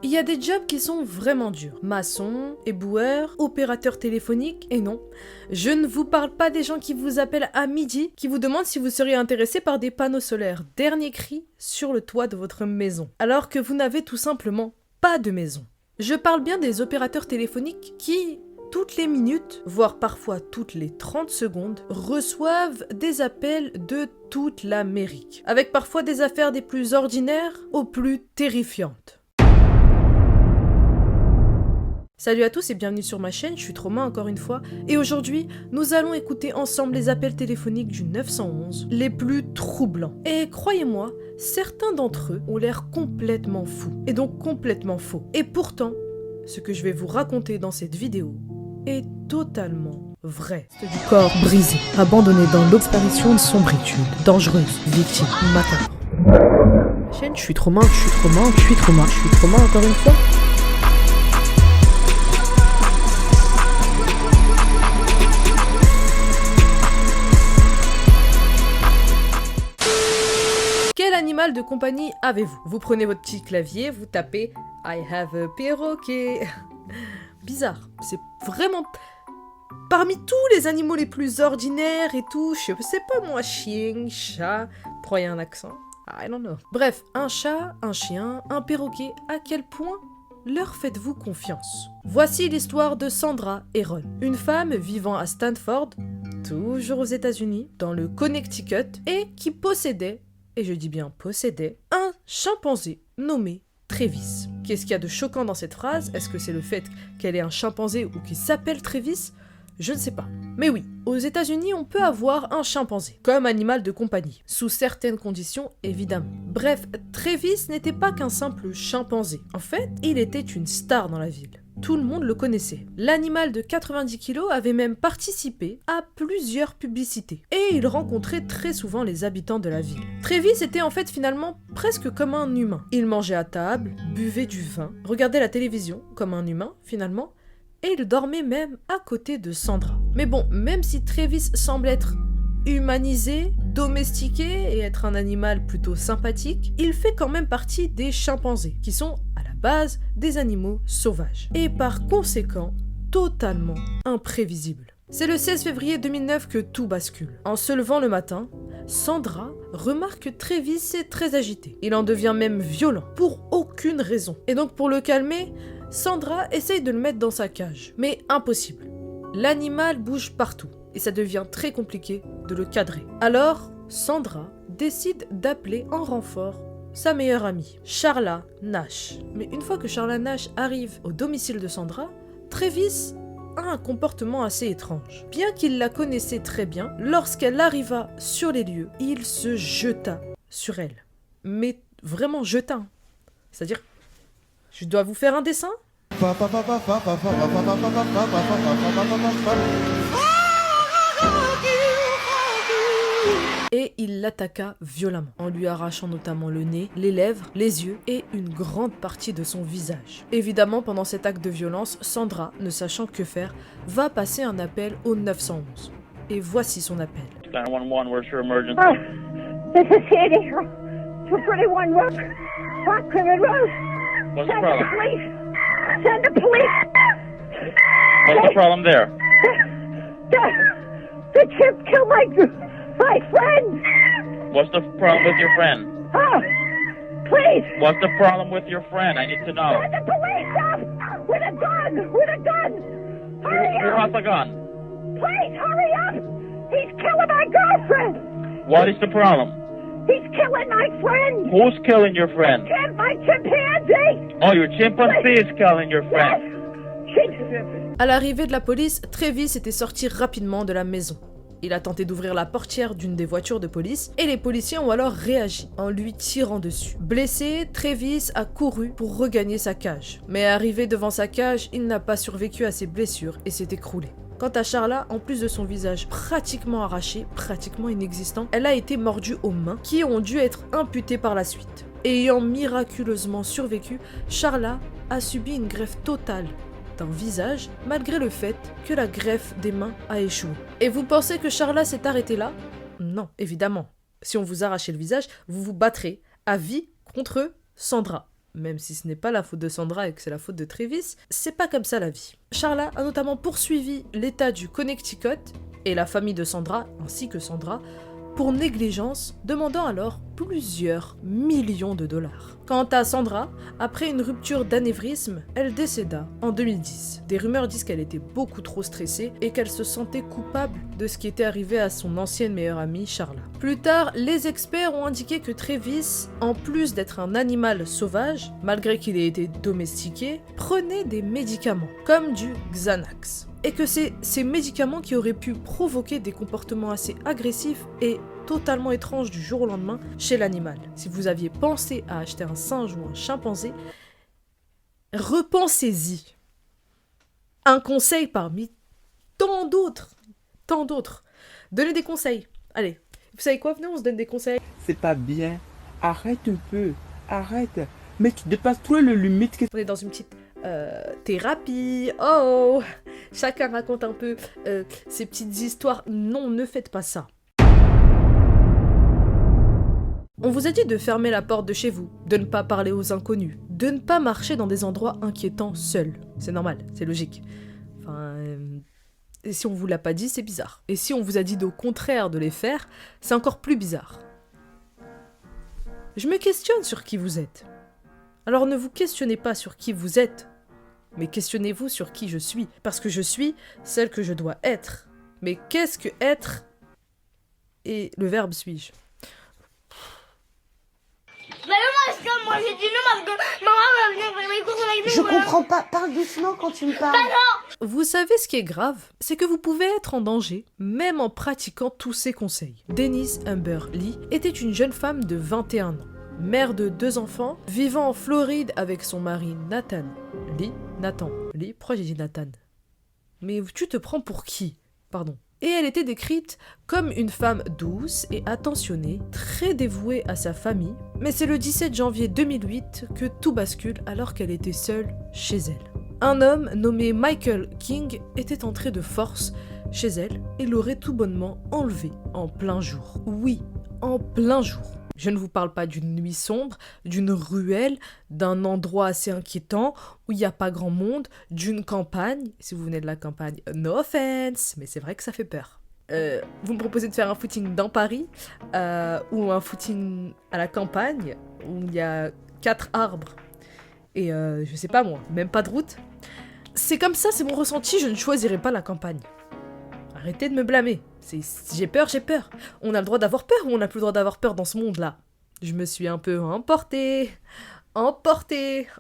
Il y a des jobs qui sont vraiment durs. Maçon, éboueur, opérateur téléphonique, et non. Je ne vous parle pas des gens qui vous appellent à midi, qui vous demandent si vous seriez intéressé par des panneaux solaires dernier cri sur le toit de votre maison, alors que vous n'avez tout simplement pas de maison. Je parle bien des opérateurs téléphoniques qui, toutes les minutes, voire parfois toutes les 30 secondes, reçoivent des appels de toute l'Amérique, avec parfois des affaires des plus ordinaires aux plus terrifiantes. Salut à tous et bienvenue sur ma chaîne, je suis Trauma encore une fois, et aujourd'hui, nous allons écouter ensemble les appels téléphoniques du 911, les plus troublants. Et croyez-moi, certains d'entre eux ont l'air complètement fous, et donc complètement faux. Et pourtant, ce que je vais vous raconter dans cette vidéo est totalement vrai. C'est du corps brisé, abandonné dans l'obsparition de sombritude, dangereuse, victime, macabre. Chaîne, je suis Trauma encore une fois. Quel animal de compagnie avez-vous? Vous prenez votre petit clavier, vous tapez « I have a perroquet ». Bizarre, c'est vraiment... Parmi tous les animaux les plus ordinaires et tout, je sais pas moi, chien, chat, pourquoi il y a un accent? I don't know. Bref, un chat, un chien, un perroquet, à quel point leur faites-vous confiance? Voici l'histoire de Sandra et Ron, une femme vivant à Stanford, toujours aux États-Unis, dans le Connecticut, et qui possédait, et je dis bien possédait, un chimpanzé nommé Travis. Qu'est-ce qu'il y a de choquant dans cette phrase? Est-ce que c'est le fait qu'elle ait un chimpanzé ou qu'il s'appelle Travis? Je ne sais pas. Mais oui, aux États-Unis, on peut avoir un chimpanzé, comme animal de compagnie, sous certaines conditions évidemment. Bref, Travis n'était pas qu'un simple chimpanzé. En fait, il était une star dans la ville. Tout le monde le connaissait. L'animal de 90 kilos avait même participé à plusieurs publicités. Et il rencontrait très souvent les habitants de la ville. Travis était en fait finalement presque comme un humain. Il mangeait à table, buvait du vin, regardait la télévision comme un humain finalement, et il dormait même à côté de Sandra. Mais bon, même si Travis semble être humanisé, domestiqué et être un animal plutôt sympathique, il fait quand même partie des chimpanzés, qui sont à la base des animaux sauvages. Et par conséquent, totalement imprévisibles. C'est le 16 février 2009 que tout bascule. En se levant le matin, Sandra remarque que Travis est très agité. Il en devient même violent, pour aucune raison. Et donc pour le calmer, Sandra essaye de le mettre dans sa cage. Mais impossible. L'animal bouge partout. Et ça devient très compliqué de le cadrer. Alors, Sandra décide d'appeler en renfort sa meilleure amie, Charla Nash. Mais une fois que Charla Nash arrive au domicile de Sandra, Travis a un comportement assez étrange. Bien qu'il la connaissait très bien, lorsqu'elle arriva sur les lieux, il se jeta sur elle. Mais vraiment jeta. C'est-à-dire, je dois vous faire un dessin ? Et il l'attaqua violemment, en lui arrachant notamment le nez, les lèvres, les yeux et une grande partie de son visage. Évidemment, pendant cet acte de violence, Sandra, ne sachant que faire, va passer un appel au 911. Et voici son appel. 911, where's your emergency? Oh, this is Sandy. 231 Road. Rockland Road. What's the Send the problem? police. Send the police. What's the problem there? The chip killed my friend. What's the problem with your friend? Oh, please. What's the problem with your friend? I need to know. Send the police up with a gun. With a gun. Hurry Who has up. a gun? Please hurry up. He's killing my girlfriend. What is the problem? He's killing my friend. Who's killing your friend? My chimpanzee. Oh, your chimpanzee is killing your Yes. friend. À l'arrivée de la police, Travis était sorti rapidement de la maison. Il a tenté d'ouvrir la portière d'une des voitures de police et les policiers ont alors réagi en lui tirant dessus. Blessé, Travis a couru pour regagner sa cage. Mais arrivé devant sa cage, il n'a pas survécu à ses blessures et s'est écroulé. Quant à Charla, en plus de son visage pratiquement arraché, pratiquement inexistant, elle a été mordue aux mains qui ont dû être amputées par la suite. Ayant miraculeusement survécu, Charla a subi une greffe totale d'un visage, malgré le fait que la greffe des mains a échoué. Et vous pensez que Charla s'est arrêtée là? Non, évidemment. Si on vous arrachait le visage, vous vous battrez à vie contre Sandra. même si ce n'est pas la faute de Sandra et que c'est la faute de Travis, c'est pas comme ça la vie. Charla a notamment poursuivi l'État du Connecticut et la famille de Sandra, ainsi que Sandra, pour négligence, demandant alors plusieurs millions de dollars. Quant à Sandra, après une rupture d'anévrisme, elle décéda en 2010. Des rumeurs disent qu'elle était beaucoup trop stressée et qu'elle se sentait coupable de ce qui était arrivé à son ancienne meilleure amie Charla. Plus tard, les experts ont indiqué que Travis, en plus d'être un animal sauvage, malgré qu'il ait été domestiqué, prenait des médicaments, comme du Xanax. Et que c'est ces médicaments qui auraient pu provoquer des comportements assez agressifs et totalement étranges du jour au lendemain chez l'animal. Si vous aviez pensé à acheter un singe ou un chimpanzé, repensez-y. Un conseil parmi tant d'autres. Tant d'autres. Donnez des conseils. Allez, vous savez quoi? Venez, on se donne des conseils. C'est pas bien. Arrête un peu. Arrête. Mais tu dépasses trop le limite. On est dans une petite thérapie. Oh, chacun raconte un peu ses petites histoires. Non, ne faites pas ça. On vous a dit de fermer la porte de chez vous, de ne pas parler aux inconnus, de ne pas marcher dans des endroits inquiétants seul. C'est normal, c'est logique. Enfin, et si on vous l'a pas dit, c'est bizarre. Et si on vous a dit au contraire de les faire, c'est encore plus bizarre. Je me questionne sur qui vous êtes. Alors ne vous questionnez pas sur qui vous êtes, mais questionnez-vous sur qui je suis, parce que je suis celle que je dois être. Mais qu'est-ce que être? Et le verbe suis-je? Moi j'ai dit non parce que maman va venir faire mes courses avec Je comprends pas, parle doucement quand tu me parles. Vous savez ce qui est grave? C'est que vous pouvez être en danger, même en pratiquant tous ces conseils. Denise Amber Lee était une jeune femme de 21 ans, mère de 2 enfants, vivant en Floride avec son mari Nathan Lee, pourquoi j'ai dit Nathan? Mais tu te prends pour qui? Pardon. Et elle était décrite comme une femme douce et attentionnée, très dévouée à sa famille, mais c'est le 17 janvier 2008 que tout bascule alors qu'elle était seule chez elle. Un homme nommé Michael King était entré de force chez elle et l'aurait tout bonnement enlevée en plein jour. Oui, en plein jour. Je ne vous parle pas d'une nuit sombre, d'une ruelle, d'un endroit assez inquiétant où il n'y a pas grand monde, d'une campagne. Si vous venez de la campagne, no offense, mais c'est vrai que ça fait peur. Vous me proposez de faire un footing dans Paris ou un footing à la campagne où il y a 4 arbres et je sais pas moi, même pas de route. C'est comme ça, c'est mon ressenti, je ne choisirai pas la campagne. Arrêtez de me blâmer. J'ai peur. On a le droit d'avoir peur ou on n'a plus le droit d'avoir peur dans ce monde-là? Je me suis un peu emportée. Emportez-moi.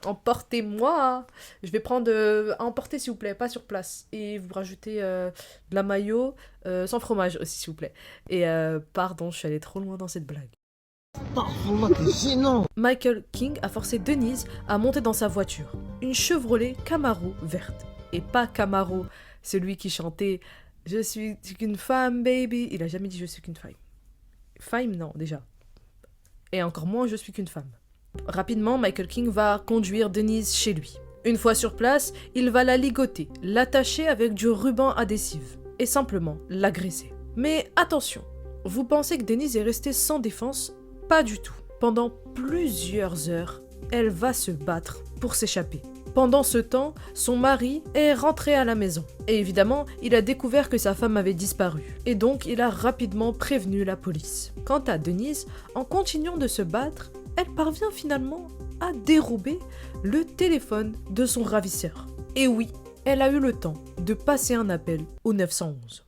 Je vais prendre emporter s'il vous plaît, pas sur place. Et vous rajoutez de la mayo sans fromage aussi s'il vous plaît. Et pardon, je suis allée trop loin dans cette blague. Parle-moi, t'es gênant. Michael King a forcé Denise à monter dans sa voiture. Une Chevrolet Camaro verte. Et pas Camaro, celui qui chantait « Je suis qu'une femme, baby ». Il a jamais dit « Je suis qu'une femme ». Femme, non, déjà. Et encore moins « Je suis qu'une femme ». Rapidement, Michael King va conduire Denise chez lui. Une fois sur place, il va la ligoter, l'attacher avec du ruban adhésif et simplement l'agresser. Mais attention, vous pensez que Denise est restée sans défense? Pas du tout. Pendant plusieurs heures, elle va se battre pour s'échapper. Pendant ce temps, son mari est rentré à la maison. Et évidemment, il a découvert que sa femme avait disparu. Et donc, il a rapidement prévenu la police. Quant à Denise, en continuant de se battre, elle parvient finalement à dérober le téléphone de son ravisseur. Et oui, elle a eu le temps de passer un appel au 911.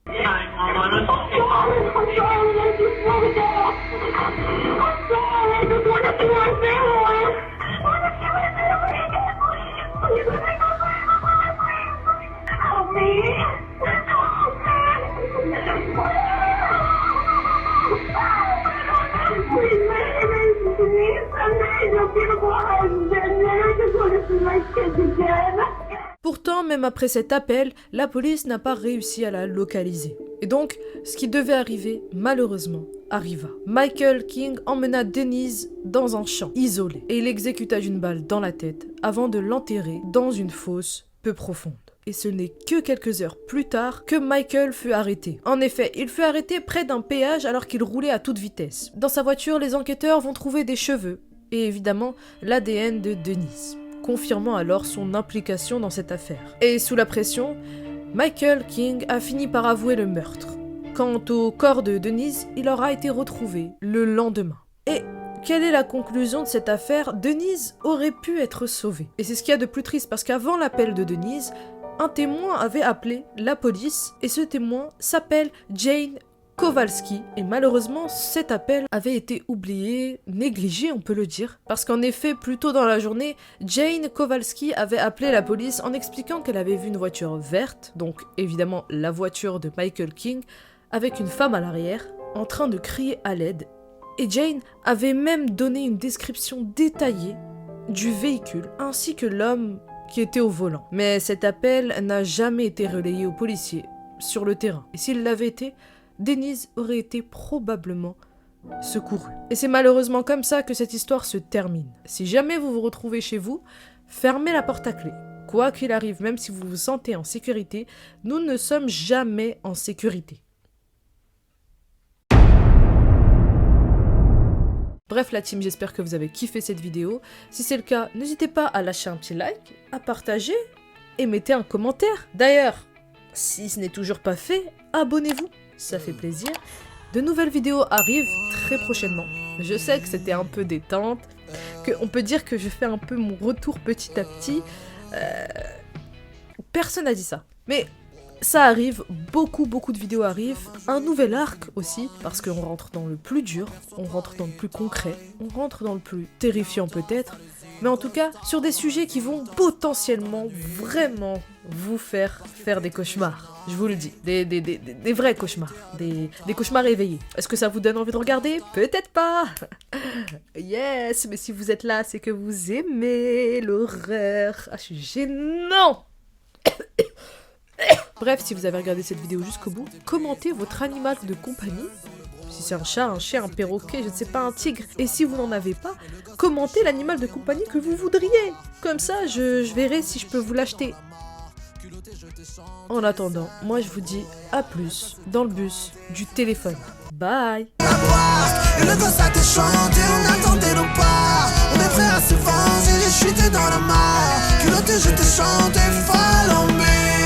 Pourtant, même après cet appel, la police n'a pas réussi à la localiser. Et donc, ce qui devait arriver, malheureusement, arriva. Michael King emmena Denise dans un champ isolé et l'exécuta d'une balle dans la tête avant de l'enterrer dans une fosse peu profonde. Et ce n'est que quelques heures plus tard que Michael fut arrêté. En effet, il fut arrêté près d'un péage alors qu'il roulait à toute vitesse. Dans sa voiture, les enquêteurs vont trouver des cheveux et évidemment l'ADN de Denise, confirmant alors son implication dans cette affaire. Et sous la pression, Michael King a fini par avouer le meurtre. Quant au corps de Denise, il aura été retrouvé le lendemain. Et quelle est la conclusion de cette affaire? Denise aurait pu être sauvée. Et c'est ce qu'il y a de plus triste parce qu'avant l'appel de Denise, un témoin avait appelé la police et ce témoin s'appelle Jane Kowalski. Et malheureusement, cet appel avait été oublié, négligé on peut le dire. Parce qu'en effet, plus tôt dans la journée, Jane Kowalski avait appelé la police en expliquant qu'elle avait vu une voiture verte, donc évidemment la voiture de Michael King, avec une femme à l'arrière, en train de crier à l'aide. Et Jane avait même donné une description détaillée du véhicule ainsi que l'homme qui était au volant. Mais cet appel n'a jamais été relayé aux policiers sur le terrain. Et s'il l'avait été, Denise aurait été probablement secourue. Et c'est malheureusement comme ça que cette histoire se termine. Si jamais vous vous retrouvez chez vous, fermez la porte à clé. Quoi qu'il arrive, même si vous vous sentez en sécurité, nous ne sommes jamais en sécurité. Bref la team, j'espère que vous avez kiffé cette vidéo. Si c'est le cas, n'hésitez pas à lâcher un petit like, à partager et mettez un commentaire. D'ailleurs, si ce n'est toujours pas fait, abonnez-vous, ça fait plaisir. De nouvelles vidéos arrivent très prochainement. Je sais que c'était un peu détente, qu'on peut dire que je fais un peu mon retour petit à petit. Personne n'a dit ça. Mais ça arrive, beaucoup de vidéos arrivent, un nouvel arc aussi, parce qu'on rentre dans le plus dur, on rentre dans le plus concret, on rentre dans le plus terrifiant peut-être, mais en tout cas, sur des sujets qui vont potentiellement, vraiment, vous faire des cauchemars. Je vous le dis, des vrais cauchemars, des cauchemars éveillés. Est-ce que ça vous donne envie de regarder? Peut-être pas. Yes, mais si vous êtes là, c'est que vous aimez l'horreur. Ah, je suis gênant. Bref, si vous avez regardé cette vidéo jusqu'au bout, commentez votre animal de compagnie. Si c'est un chat, un chien, un perroquet, je ne sais pas, un tigre. Et si vous n'en avez pas, commentez l'animal de compagnie que vous voudriez. Comme ça, je verrai si je peux vous l'acheter. En attendant, moi je vous dis à plus dans le bus du téléphone. Bye. Et le gosse a te chanté, on attendait nos pas. On est prêt à se venger, j'ai chuté dans la mare. Culotté, je te chante, follow me.